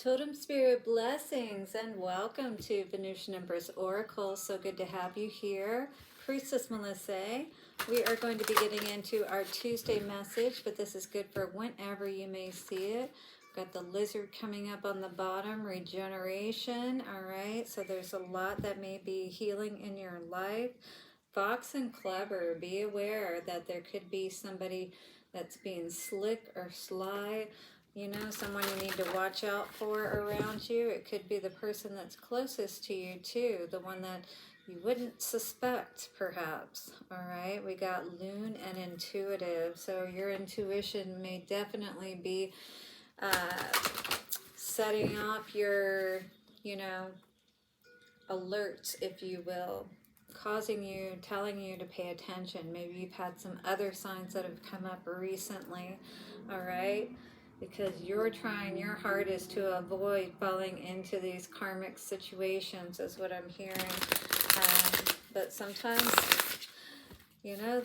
Totem Spirit blessings and welcome to Venusian Empress Oracle. So good to have you here. Priestess Melissae. We are going to be getting into our Tuesday message, but this is good for whenever you may see it. Got the lizard coming up on the bottom, regeneration. All right, so there's a lot that may be healing in your life. Fox and clever, be aware that there could be somebody that's being slick or sly. You know, someone you need to watch out for around you. It could be the person that's closest to you too, the one that you wouldn't suspect perhaps. All right, we got loon and intuitive. So your intuition may definitely be setting off your, alerts, if you will, causing you, telling you to pay attention. Maybe you've had some other signs that have come up recently. All right, because you're trying your hardest to avoid falling into these karmic situations is what I'm hearing. But sometimes,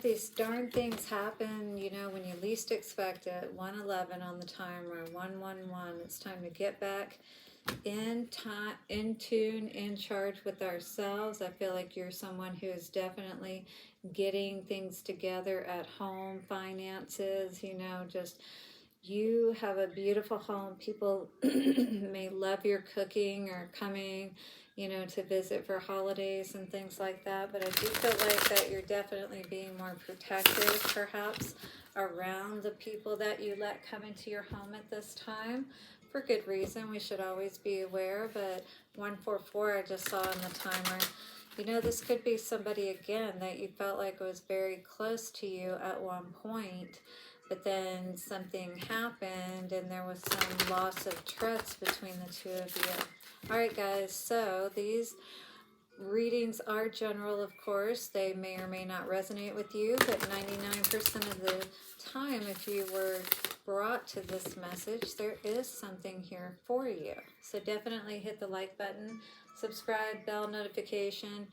these darn things happen, when you least expect it. 111 on the timer, 111. It's time to get back in tune, in charge with ourselves. I feel like you're someone who is definitely getting things together at home, finances, just you have a beautiful home. People may love your cooking or coming, to visit for holidays and things like that. But I do feel like that you're definitely being more protective, perhaps, around the people that you let come into your home at this time. For good reason, we should always be aware. But 144, I just saw on the timer. This could be somebody, again, that you felt like was very close to you at one point. But then something happened and there was some loss of trust between the two of you. All right, guys, so these readings are general, of course. They may or may not resonate with you, but 99% of the time, if you were brought to this message, there is something here for you. So definitely hit the like button, subscribe, bell notification.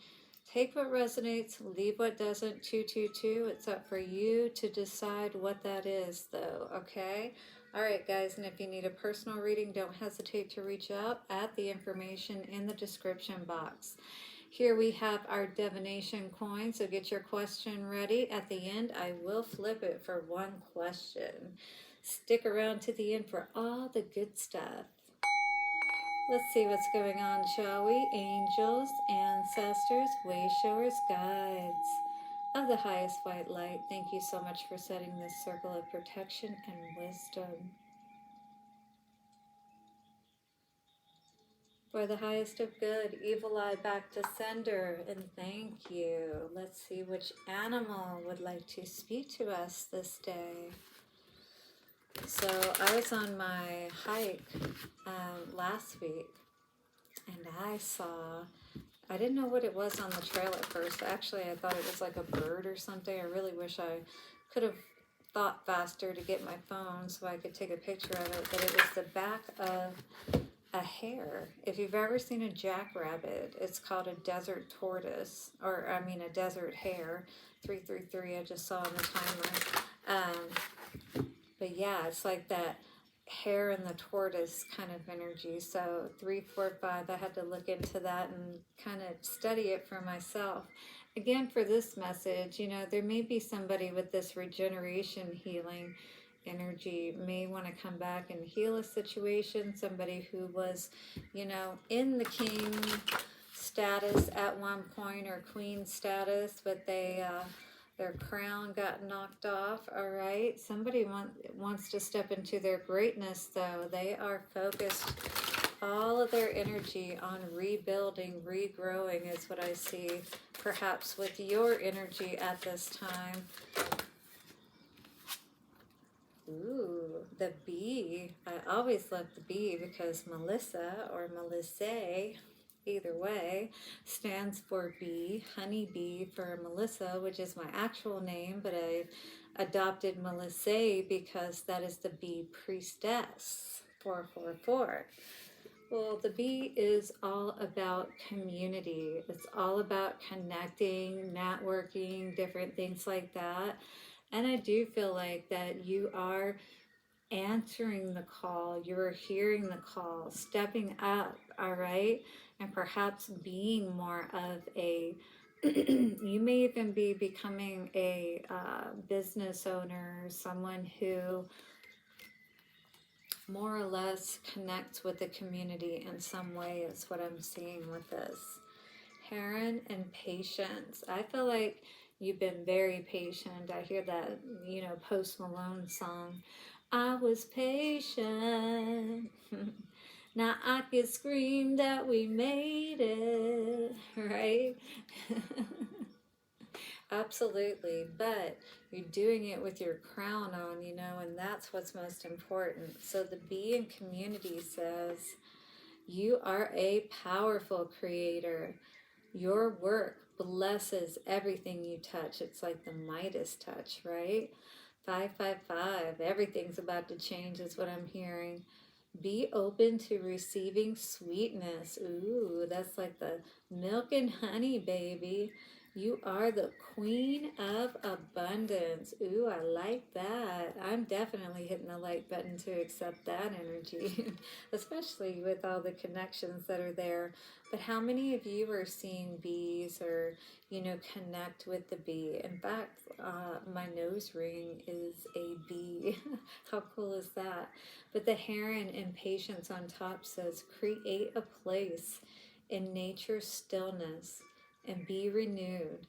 Take what resonates, leave what doesn't. 222. It's up for you to decide what that is, though, okay? All right, guys, and if you need a personal reading, don't hesitate to reach out at the information in the description box. Here we have our divination coin, so get your question ready. At the end, I will flip it for one question. Stick around to the end for all the good stuff. Let's see what's going on, shall we? Angels, ancestors, way showers, guides of the highest white light, thank you so much for setting this circle of protection and wisdom. For the highest of good, evil eye back to sender, and thank you. Let's see which animal would like to speak to us this day. So I was on my hike last week, and I didn't know what it was on the trail at first. Actually, I thought it was like a bird or something. I really wish I could have thought faster to get my phone so I could take a picture of it, but it was the back of a hare. If you've ever seen a jackrabbit, it's called a desert tortoise, or I mean a desert hare. 333 I just saw on the timer. But yeah, it's like that hare and the tortoise kind of energy. So 345, I had to look into that and kind of study it for myself. Again, for this message, there may be somebody with this regeneration healing energy may want to come back and heal a situation. Somebody who was, in the king status at one point, or queen status, but their crown got knocked off. All right, somebody wants to step into their greatness, though. They are focused all of their energy on rebuilding, regrowing is what I see, perhaps with your energy at this time. Ooh, the bee. I always love the bee because Melissa, or Melissae, either way, stands for bee. Honeybee for Melissa, which is my actual name, but I adopted Melissae because that is the bee priestess. 444. Well, the bee is all about community. It's all about connecting, networking, different things like that. And I do feel like that you are answering the call, you're hearing the call, stepping up, all right? And perhaps being more of a, you may even be becoming a business owner, someone who more or less connects with the community in some way, is what I'm seeing with this. Heron and patience. I feel like you've been very patient. I hear that, Post Malone song. I was patient. Now I could scream that we made it, right? Absolutely, but you're doing it with your crown on, and that's what's most important. So the bee in community says, you are a powerful creator. Your work blesses everything you touch. It's like the Midas touch, right? 555, everything's about to change is what I'm hearing. Be open to receiving sweetness. Ooh, that's like the milk and honey, baby. You are the queen of abundance. Ooh, I like that. I'm definitely hitting the like button to accept that energy, especially with all the connections that are there. But how many of you are seeing bees or, connect with the bee? In fact, my nose ring is a bee. How cool is that? But the heron in patience on top says, create a place in nature's stillness and be renewed.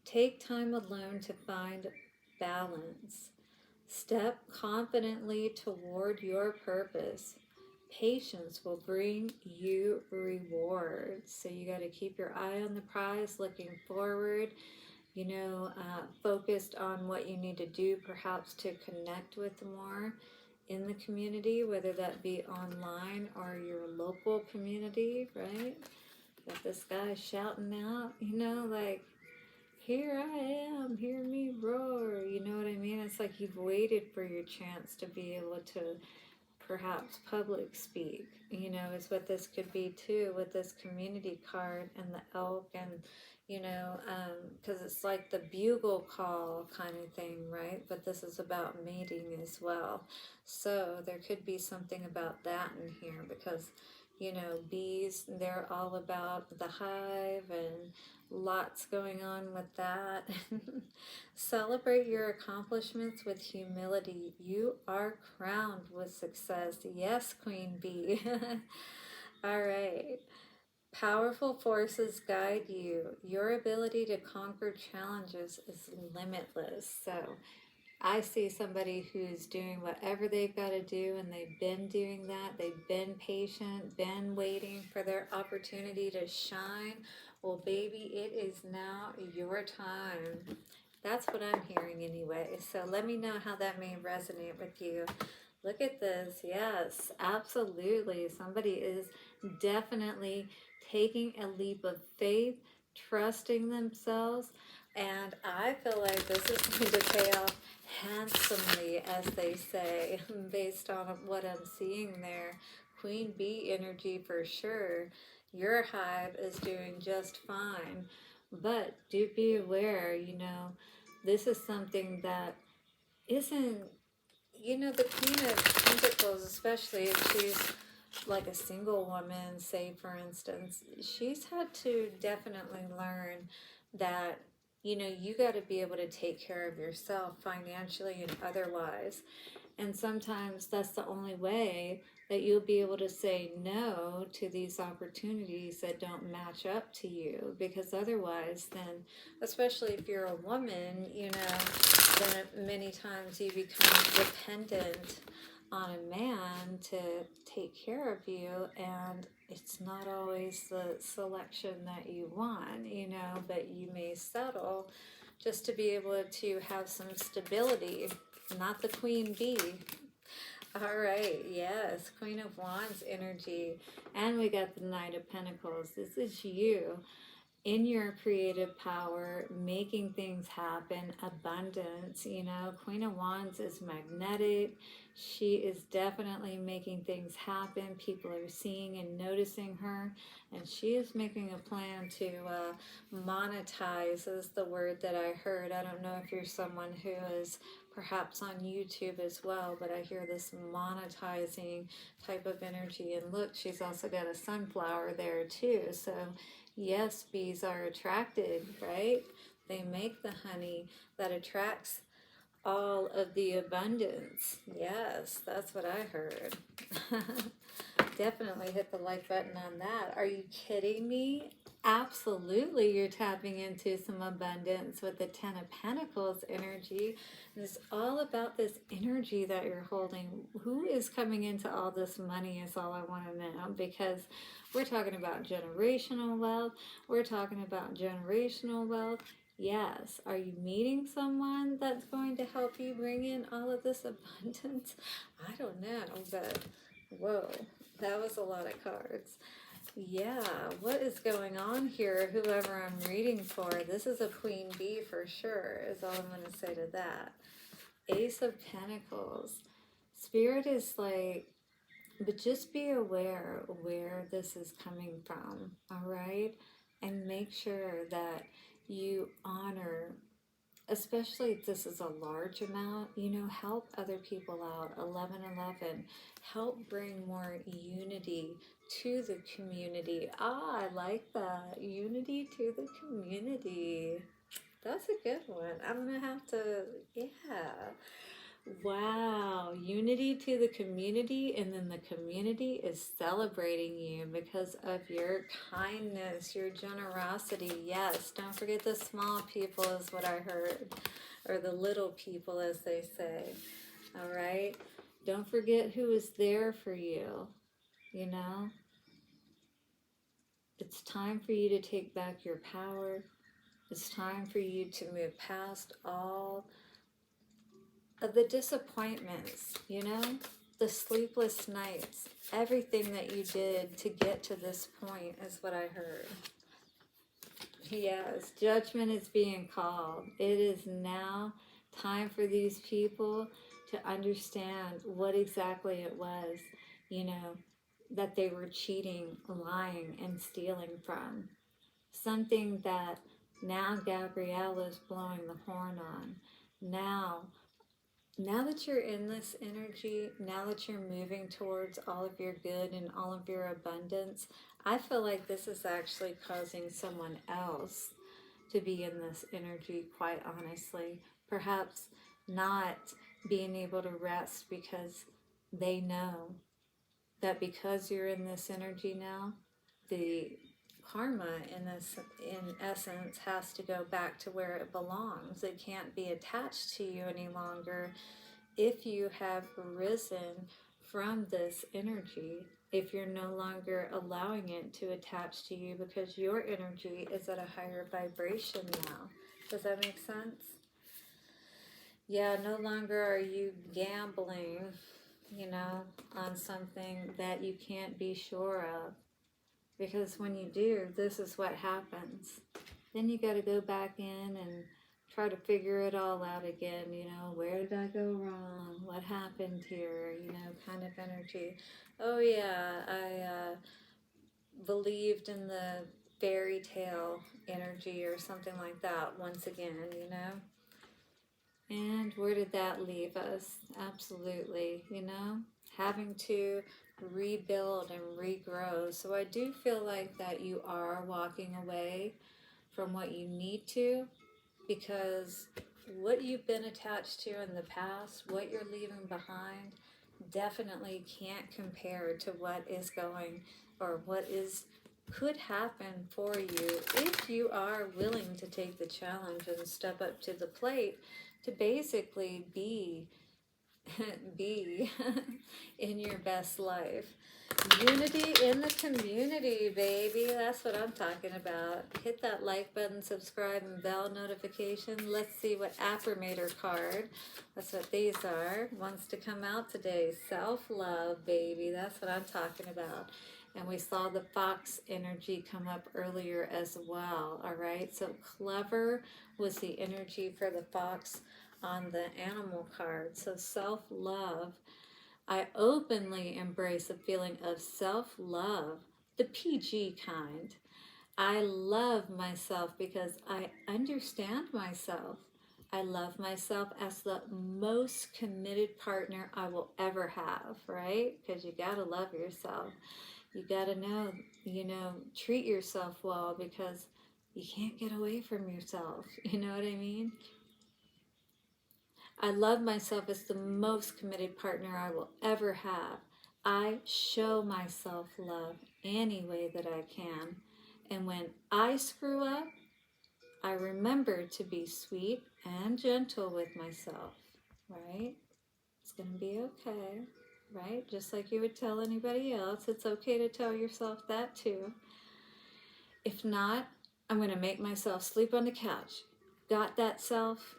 Take time alone to find balance. Step confidently toward your purpose. Patience will bring you rewards. So you got to keep your eye on the prize, looking forward, focused on what you need to do, perhaps to connect with more in the community, whether that be online or your local community, right? Got this guy shouting out, like, here I am, hear me roar. You know what I mean? It's like you've waited for your chance to be able to perhaps public speak, is what this could be too, with this community card and the elk, and because it's like the bugle call kind of thing, right? But this is about mating as well, so there could be something about that in here, because bees, they're all about the hive, and lots going on with that. Celebrate your accomplishments with humility. You are crowned with success. Yes, Queen Bee. All right. Powerful forces guide you. Your ability to conquer challenges is limitless. So I see somebody who's doing whatever they've got to do, and they've been doing that. They've been patient, been waiting for their opportunity to shine. Well, baby, it is now your time. That's what I'm hearing anyway. So let me know how that may resonate with you. Look at this. Yes, absolutely. Somebody is definitely taking a leap of faith, trusting themselves. And I feel like this is going to pay off handsomely, as they say, based on what I'm seeing there. Queen Bee energy for sure. Your hive is doing just fine. But do be aware, this is something that isn't, the Queen of Pentacles, especially if she's like a single woman, say for instance, she's had to definitely learn that, you got to be able to take care of yourself financially and otherwise. And sometimes that's the only way that you'll be able to say no to these opportunities that don't match up to you. Because otherwise, then, especially if you're a woman, then many times you become dependent on a man to take care of you, and it's not always the selection that you want, but you may settle just to be able to have some stability. Not the Queen Bee. All right, yes, Queen of Wands energy. And we got the Knight of Pentacles. This is you in your creative power, making things happen, abundance. Queen of Wands is magnetic. She is definitely making things happen. People are seeing and noticing her, and she is making a plan to monetize, is the word that I heard. I don't know if you're someone who is perhaps on YouTube as well, but I hear this monetizing type of energy. And look, she's also got a sunflower there too. So yes, bees are attracted, right? They make the honey that attracts all of the abundance. Yes, that's what I heard. Definitely hit the like button on that. Are you kidding me? Absolutely, you're tapping into some abundance with the Ten of Pentacles energy. And it's all about this energy that you're holding. Who is coming into all this money is all I want to know, because we're talking about generational wealth. We're talking about generational wealth. Yes. Are you meeting someone that's going to help you bring in all of this abundance? I don't know, but whoa, that was a lot of cards. Yeah, what is going on here? Whoever I'm reading for, this is a queen bee for sure, is all I'm going to say to that. Ace of Pentacles. Spirit is like, but just be aware where this is coming from, all right? And make sure that you honor, especially if this is a large amount, you know, help other people out. 1111, help bring more unity to the community. Ah, I like that. Unity to the community. That's a good one. I'm going to have to, yeah. Wow, unity to the community, and then the community is celebrating you because of your kindness, your generosity. Yes, don't forget the small people is what I heard, or the little people as they say. All right, don't forget who is there for you. You know, it's time for you to take back your power. It's time for you to move past all of the disappointments, you know, the sleepless nights, everything that you did to get to this point is what I heard. Yes, judgment is being called. It is now time for these people to understand what exactly it was, you know, that they were cheating, lying, and stealing from. Something that now Gabrielle is blowing the horn on. Now that you're in this energy, now that you're moving towards all of your good and all of your abundance, I feel like this is actually causing someone else to be in this energy, quite honestly. Perhaps not being able to rest because they know that because you're in this energy now, the karma in essence has to go back to where it belongs. It can't be attached to you any longer if you have risen from this energy, if you're no longer allowing it to attach to you because your energy is at a higher vibration now. Does that make sense? Yeah, no longer are you gambling, you know, on something that you can't be sure of. Because when you do, this is what happens. Then you got to go back in and try to figure it all out again. You know, where did I go wrong? What happened here? You know, kind of energy. Oh yeah, I believed in the fairy tale energy or something like that once again, you know. And where did that leave us? Absolutely, you know, having to rebuild and regrow. So I do feel like that you are walking away from what you need to, because what you've been attached to in the past, what you're leaving behind, definitely can't compare to what is going, or what is could happen for you if you are willing to take the challenge and step up to the plate to basically be in your best life. Unity in the community, baby. That's what I'm talking about. Hit that like button, subscribe, and bell notification. Let's see what affirmator card, that's what these are, wants to come out today. Self-love, baby. That's what I'm talking about. And we saw the fox energy come up earlier as well, all right? So clever was the energy for the fox on the animal card. So self-love, I openly embrace a feeling of self-love, the PG kind. I love myself because I understand myself. I love myself as the most committed partner I will ever have, right? Because you got to love yourself. You got to know, treat yourself well, because you can't get away from yourself. You know what I mean? I love myself as the most committed partner I will ever have. I show myself love any way that I can. And when I screw up, I remember to be sweet and gentle with myself, right? It's going to be okay, right? Just like you would tell anybody else, it's okay to tell yourself that too. If not, I'm going to make myself sleep on the couch. Got that, self?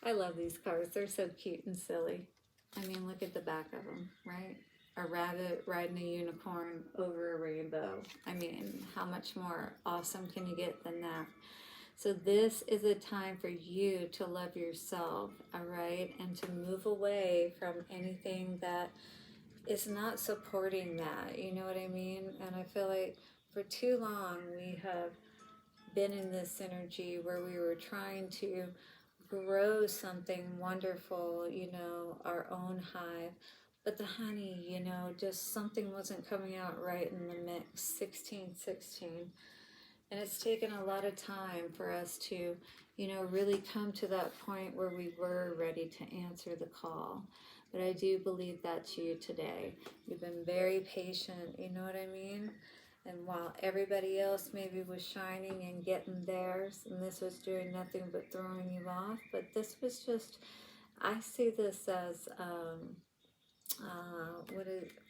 I love these cards. They're so cute and silly. I mean, look at the back of them, right? A rabbit riding a unicorn over a rainbow. I mean, how much more awesome can you get than that? So this is a time for you to love yourself, all right? And to move away from anything that is not supporting that. You know what I mean? And I feel like for too long we have been in this energy where we were trying to grow something wonderful, our own hive. But the honey, just something wasn't coming out right in the mix. 1616. And it's taken a lot of time for us to, really come to that point where we were ready to answer the call. But I do believe that's you today. You've been very patient, you know what I mean? And while everybody else maybe was shining and getting theirs, and this was doing nothing but throwing you off, but this was just, I see this as,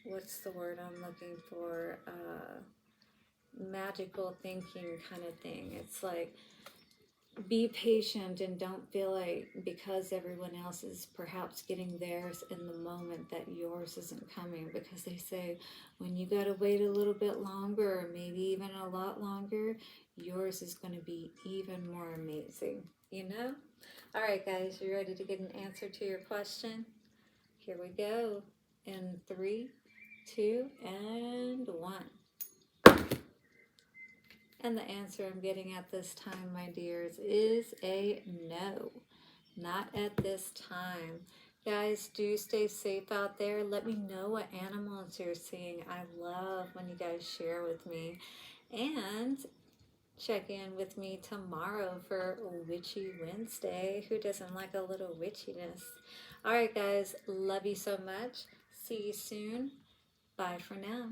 what's the word I'm looking for? Magical thinking kind of thing. It's like, be patient and don't feel like because everyone else is perhaps getting theirs in the moment that yours isn't coming, because they say when you got to wait a little bit longer, or maybe even a lot longer, yours is going to be even more amazing, All right, guys, you ready to get an answer to your question? Here we go. In 3, 2, and 1. And the answer I'm getting at this time, my dears, is a no. Not at this time. Guys, do stay safe out there. Let me know what animals you're seeing. I love when you guys share with me. And check in with me tomorrow for Witchy Wednesday. Who doesn't like a little witchiness? All right, guys. Love you so much. See you soon. Bye for now.